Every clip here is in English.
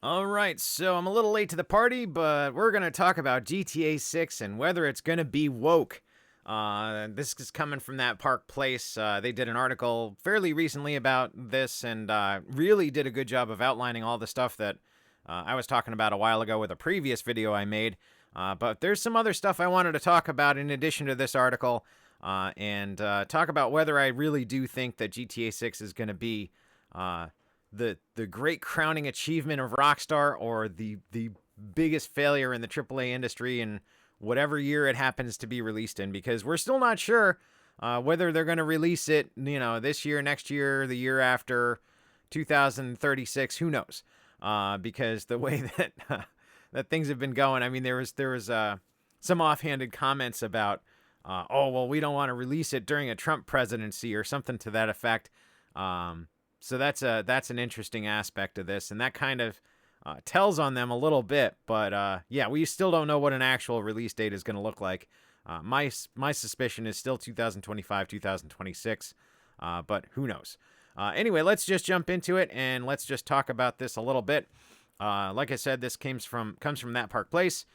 All right, so I'm a little late to the party, but we're going to talk about GTA 6 and whether it's going to be woke. This is coming from that Park Place. They did an article fairly recently about this and really did a good job of outlining all the stuff that I was talking about a while ago with a previous video I made. But there's some other stuff I wanted to talk about in addition to this article and talk about whether I really do think that GTA 6 is going to be the great crowning achievement of Rockstar or the biggest failure in the AAA industry in whatever year it happens to be released in, because we're still not sure whether they're going to release it, this year, next year, the year after, 2036, who knows? Because the way that that things have been going, I mean, there was some offhanded comments about, oh, well, we don't want to release it during a Trump presidency or something to that effect. So that's an interesting aspect of this, and that kind of tells on them a little bit. But yeah, we still don't know what an actual release date is going to look like. My suspicion is still 2025, 2026, but who knows? Anyway, let's just jump into it and let's just talk about this a little bit. Like I said, this comes from that Park Place.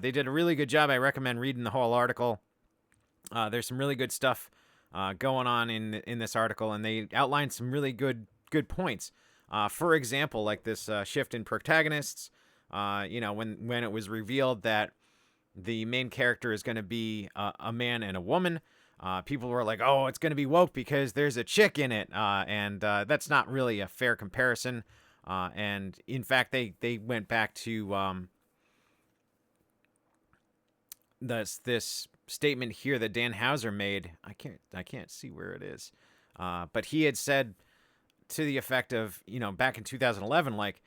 They did a really good job. I recommend reading the whole article. There's some really good stuff going on in this article, and they outlined some really good points. For example, like this shift in protagonists. When it was revealed that the main character is going to be a man and a woman, people were like, "Oh, it's going to be woke because there's a chick in it," and that's not really a fair comparison. And in fact, they went back to this statement here that Dan Houser made. I can't see where it is, but he had said to the effect of, back in 2011, like,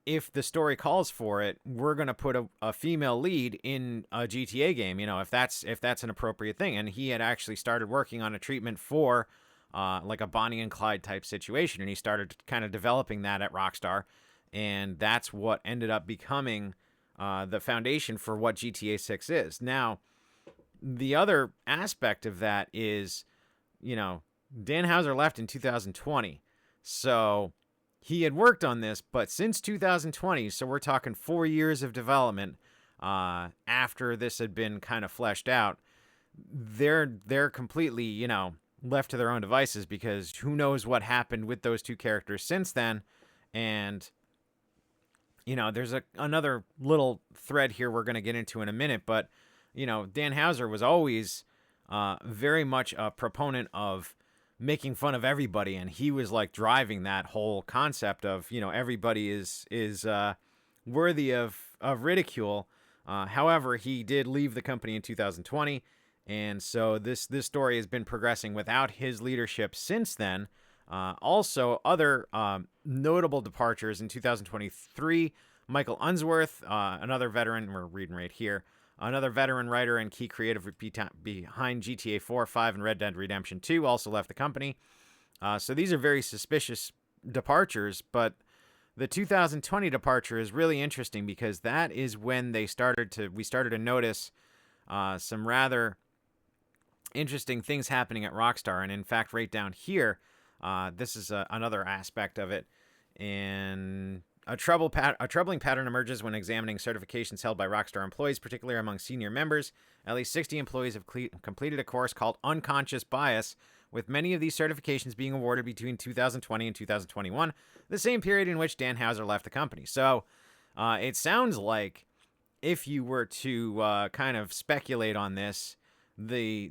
if the story calls for it, we're gonna put a female lead in a GTA game, if that's an appropriate thing. And he had actually started working on a treatment for like a Bonnie and Clyde type situation, and he started kind of developing that at Rockstar, and that's what ended up becoming the foundation for what GTA 6 is now. The other aspect of that is, Dan Houser left in 2020. So he had worked on this, but since 2020, so we're talking 4 years of development after this had been kind of fleshed out, they're completely, left to their own devices, because who knows what happened with those two characters since then. And there's another little thread here we're going to get into in a minute, but Dan Houser was always very much a proponent of making fun of everybody, and he was like driving that whole concept of, everybody is worthy of ridicule. However, he did leave the company in 2020, and so this story has been progressing without his leadership since then. Also, other notable departures in 2023: Michael Unsworth, another veteran, we're reading right here, another veteran writer and key creative behind GTA 4, 5, and Red Dead Redemption 2, also left the company. So these are very suspicious departures, but the 2020 departure is really interesting because that is when we started to notice some rather interesting things happening at Rockstar. And in fact, right down here, this is another aspect of it. And a troubling pattern emerges when examining certifications held by Rockstar employees, particularly among senior members. At least 60 employees have completed a course called Unconscious Bias, with many of these certifications being awarded between 2020 and 2021, the same period in which Dan Houser left the company. So it sounds like, if you were to kind of speculate on this, the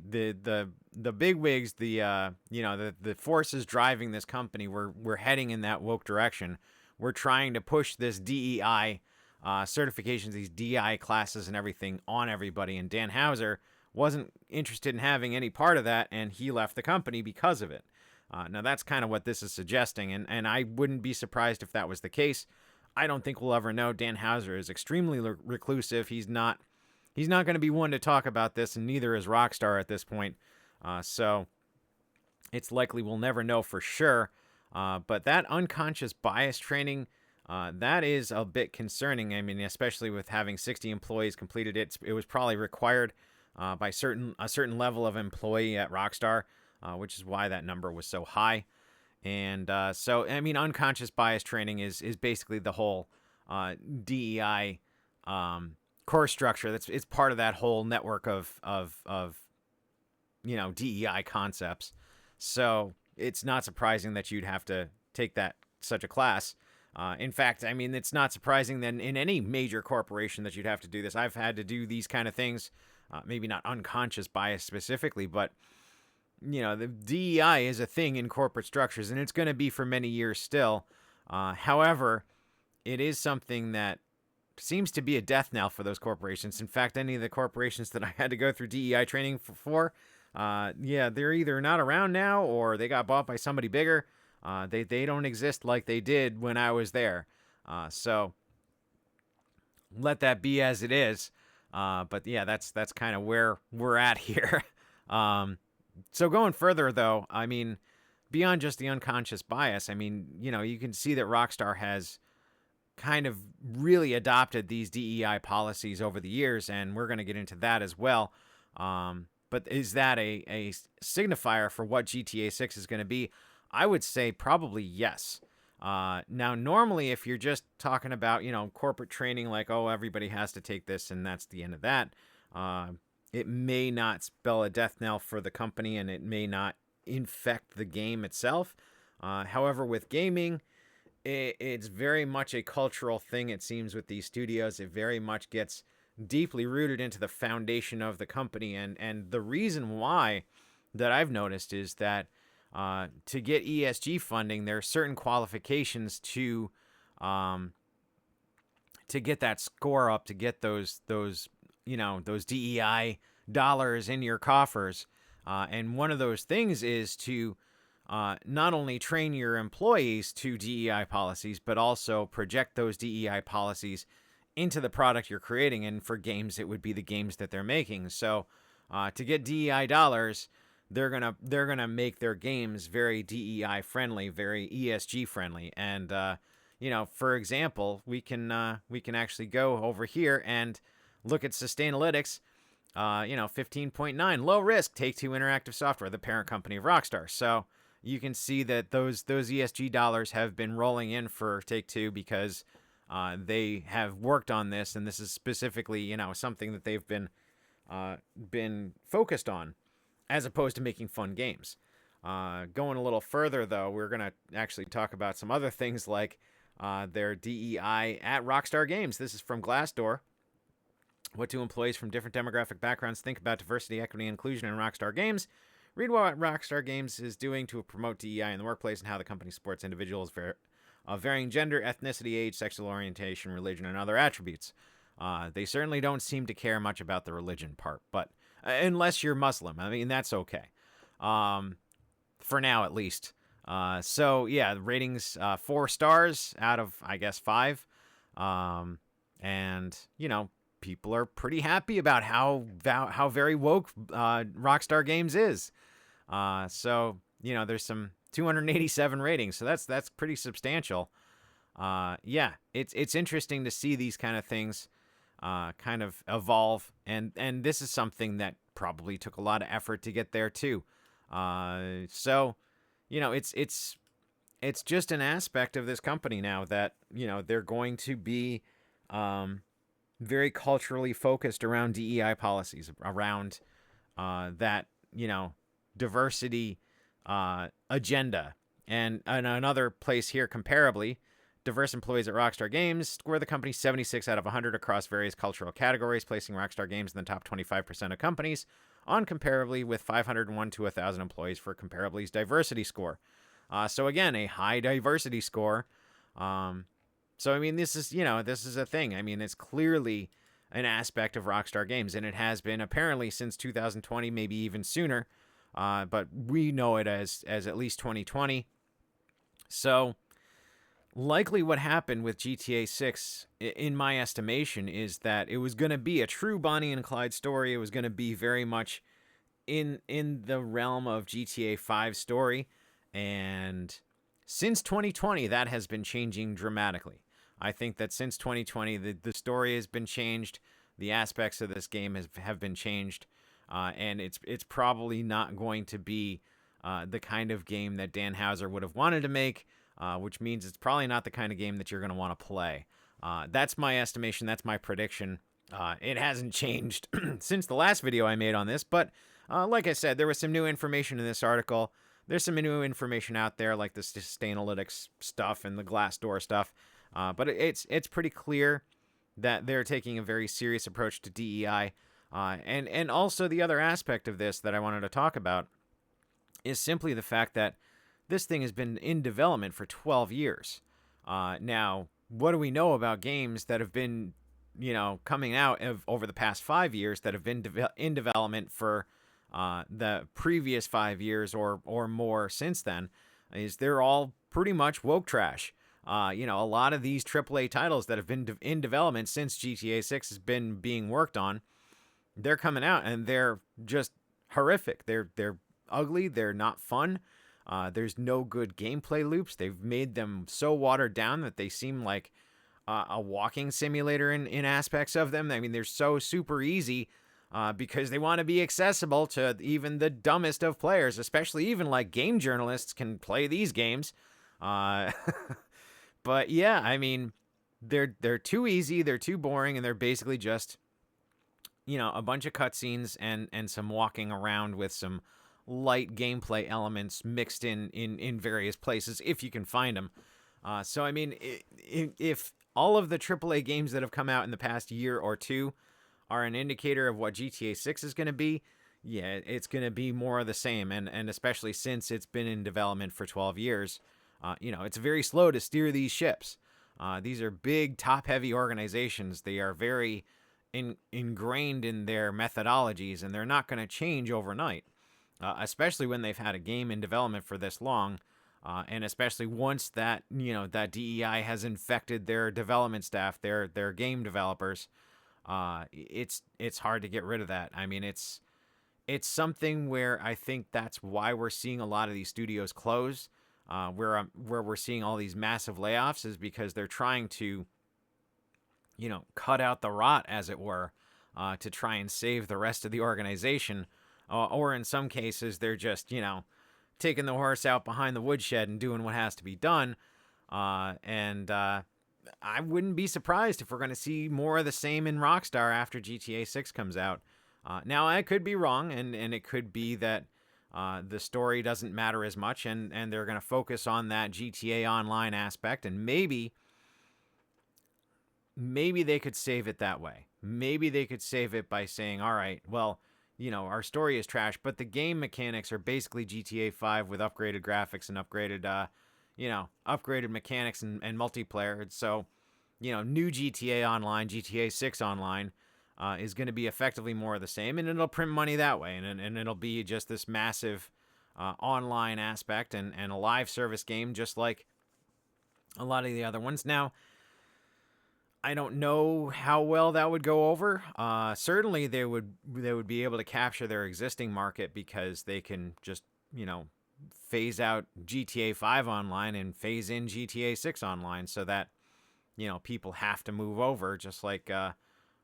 bigwigs, the forces driving this company were heading in that woke direction. We're trying to push this DEI certifications, these DEI classes and everything on everybody. And Dan Houser wasn't interested in having any part of that, and he left the company because of it. Now, that's kind of what this is suggesting, and I wouldn't be surprised if that was the case. I don't think we'll ever know. Dan Houser is extremely reclusive. He's not going to be one to talk about this, and neither is Rockstar at this point. So it's likely we'll never know for sure. But that unconscious bias training, that is a bit concerning. I mean, especially with having 60 employees completed it. It was probably required by a certain level of employee at Rockstar, which is why that number was so high. And so, I mean, unconscious bias training is basically the whole DEI core structure. It's part of that whole network of DEI concepts. So it's not surprising that you'd have to take that such a class. In fact, I mean, it's not surprising that in any major corporation that you'd have to do this. I've had to do these kind of things, maybe not unconscious bias specifically, but the DEI is a thing in corporate structures, and it's going to be for many years still. However, it is something that seems to be a death knell for those corporations. In fact, any of the corporations that I had to go through DEI training for, they're either not around now or they got bought by somebody bigger. They don't exist like they did when I was there. So let that be as it is. But yeah, that's kind of where we're at here. So going further, though, I mean, beyond just the unconscious bias, I mean, you can see that Rockstar has kind of really adopted these DEI policies over the years, and we're going to get into that as well. But is that a signifier for what GTA 6 is going to be? I would say probably yes. Now, normally, if you're just talking about, corporate training, like, oh, everybody has to take this and that's the end of that, it may not spell a death knell for the company and it may not infect the game itself. However, with gaming, it's very much a cultural thing, it seems, with these studios. It very much gets deeply rooted into the foundation of the company. And the reason why that I've noticed is that to get ESG funding, there are certain qualifications to get that score up, to get those DEI dollars in your coffers. And one of those things is to not only train your employees to DEI policies, but also project those DEI policies into the product you're creating. And for games, it would be the games that they're making. So to get DEI dollars, they're gonna make their games very DEI friendly, very ESG friendly. And for example, we can actually go over here and look at Sustainalytics. 15.9, low risk, Take-Two Interactive Software, the parent company of Rockstar. So you can see that those ESG dollars have been rolling in for Take-Two because they have worked on this, and this is specifically something that they've been focused on, as opposed to making fun games. Going a little further, though, we're going to actually talk about some other things like their DEI at Rockstar Games. This is from Glassdoor. What do employees from different demographic backgrounds think about diversity, equity, and inclusion in Rockstar Games? Read what Rockstar Games is doing to promote DEI in the workplace and how the company supports individuals of varying gender, ethnicity, age, sexual orientation, religion, and other attributes. They certainly don't seem to care much about the religion part, but unless you're Muslim, I mean, that's okay. For now, at least. So, yeah, ratings 4 stars out of, I guess, 5. And, people are pretty happy about how very woke Rockstar Games is. So, there's some 287 ratings, so that's pretty substantial. Yeah, it's interesting to see these kind of things kind of evolve, and this is something that probably took a lot of effort to get there too. So, it's just an aspect of this company now that they're going to be very culturally focused around DEI policies, around that diversity agenda. And another place here, comparably, diverse employees at Rockstar Games score the company 76 out of 100 across various cultural categories, placing Rockstar Games in the top 25% of companies, on comparably with 501 to 1,000 employees for Comparably's diversity score. So again, a high diversity score. So, I mean, this is a thing. I mean, it's clearly an aspect of Rockstar Games, and it has been apparently since 2020, maybe even sooner. But we know it as at least 2020. So, likely what happened with GTA 6, in my estimation, is that it was going to be a true Bonnie and Clyde story. It was going to be very much in the realm of GTA 5 story. And since 2020, that has been changing dramatically. I think that since 2020, the story has been changed. The aspects of this game have been changed. And it's probably not going to be the kind of game that Dan Houser would have wanted to make, which means it's probably not the kind of game that you're going to want to play. That's my estimation. That's my prediction. It hasn't changed since the last video I made on this, but like I said, there was some new information in this article. There's some new information out there, like the Sustainalytics stuff and the Glassdoor stuff. But it's pretty clear that they're taking a very serious approach to DEI. And also the other aspect of this that I wanted to talk about is simply the fact that this thing has been in development for 12 years. Now, what do we know about games that have been, coming out over the past 5 years that have been in development for the previous 5 years or more since then? Is they're all pretty much woke trash. A lot of these AAA titles that have been in development since GTA 6 has been being worked on, they're coming out and they're just horrific. They're ugly. They're not fun. There's no good gameplay loops. They've made them so watered down that they seem like a walking simulator in aspects of them. I mean, they're so super easy because they want to be accessible to even the dumbest of players, especially even like game journalists can play these games. But yeah, I mean, they're too easy, they're too boring, and they're basically just, a bunch of cutscenes and some walking around with some light gameplay elements mixed in various places if you can find them. So I mean, if all of the AAA games that have come out in the past year or two are an indicator of what GTA 6 is going to be, yeah, it's going to be more of the same, and especially since it's been in development for 12 years. It's very slow to steer these ships. These are big, top-heavy organizations. They are very ingrained in their methodologies, and they're not going to change overnight, especially when they've had a game in development for this long, and especially once that that DEI has infected their development staff, their game developers. It's hard to get rid of that. I mean, it's something where I think that's why we're seeing a lot of these studios close. Where we're seeing all these massive layoffs is because they're trying to, cut out the rot, as it were, to try and save the rest of the organization. Or in some cases, they're just, taking the horse out behind the woodshed and doing what has to be done. And I wouldn't be surprised if we're going to see more of the same in Rockstar after GTA 6 comes out. Now, I could be wrong, and it could be that the story doesn't matter as much, and they're going to focus on that GTA Online aspect, and maybe they could save it that way. Maybe they could save it by saying, all right, well, our story is trash, but the game mechanics are basically GTA 5 with upgraded graphics and upgraded mechanics and multiplayer. So, new GTA Online, GTA 6 Online, is going to be effectively more of the same, and it'll print money that way, and it'll be just this massive online aspect and a live service game, just like a lot of the other ones. Now, I don't know how well that would go over. Certainly, they would be able to capture their existing market because they can just phase out GTA 5 Online and phase in GTA 6 Online, so that people have to move over, just like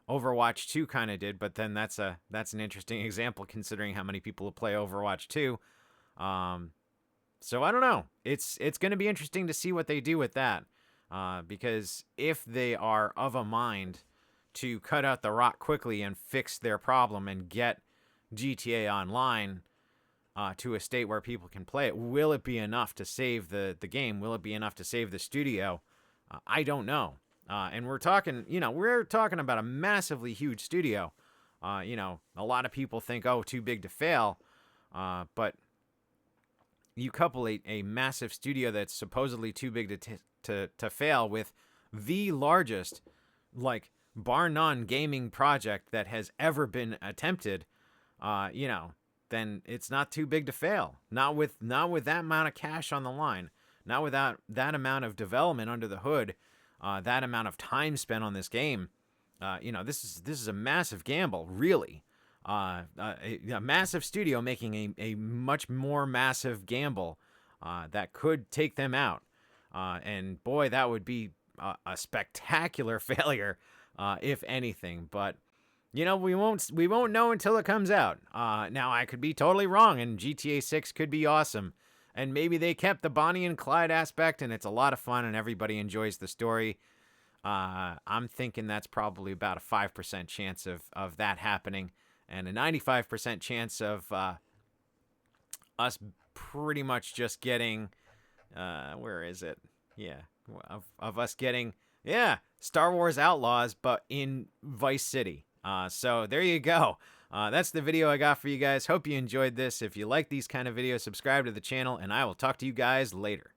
Overwatch 2 kind of did, but then that's an interesting example considering how many people play Overwatch 2. So I don't know. It's going to be interesting to see what they do with that, because if they are of a mind to cut out the rot quickly and fix their problem and get GTA Online to a state where people can play it, will it be enough to save the game? Will it be enough to save the studio? I don't know. And we're talking about a massively huge studio. A lot of people think, oh, too big to fail. But you couple a massive studio that's supposedly too big to fail with the largest, like, bar none gaming project that has ever been attempted, then it's not too big to fail. Not with that amount of cash on the line. Not without that amount of development under the hood. That amount of time spent on this game, this is a massive gamble, really. A massive studio making a much more massive gamble that could take them out. And boy, that would be a spectacular failure, if anything. But we won't know until it comes out. Now, I could be totally wrong, and GTA 6 could be awesome. And maybe they kept the Bonnie and Clyde aspect, and it's a lot of fun, and everybody enjoys the story. I'm thinking that's probably about a 5% chance of that happening, and a 95% chance of us pretty much just getting, where is it? Yeah, of us getting, yeah, Star Wars Outlaws, but in Vice City. So there you go. That's the video I got for you guys. Hope you enjoyed this. If you like these kind of videos, subscribe to the channel, and I will talk to you guys later.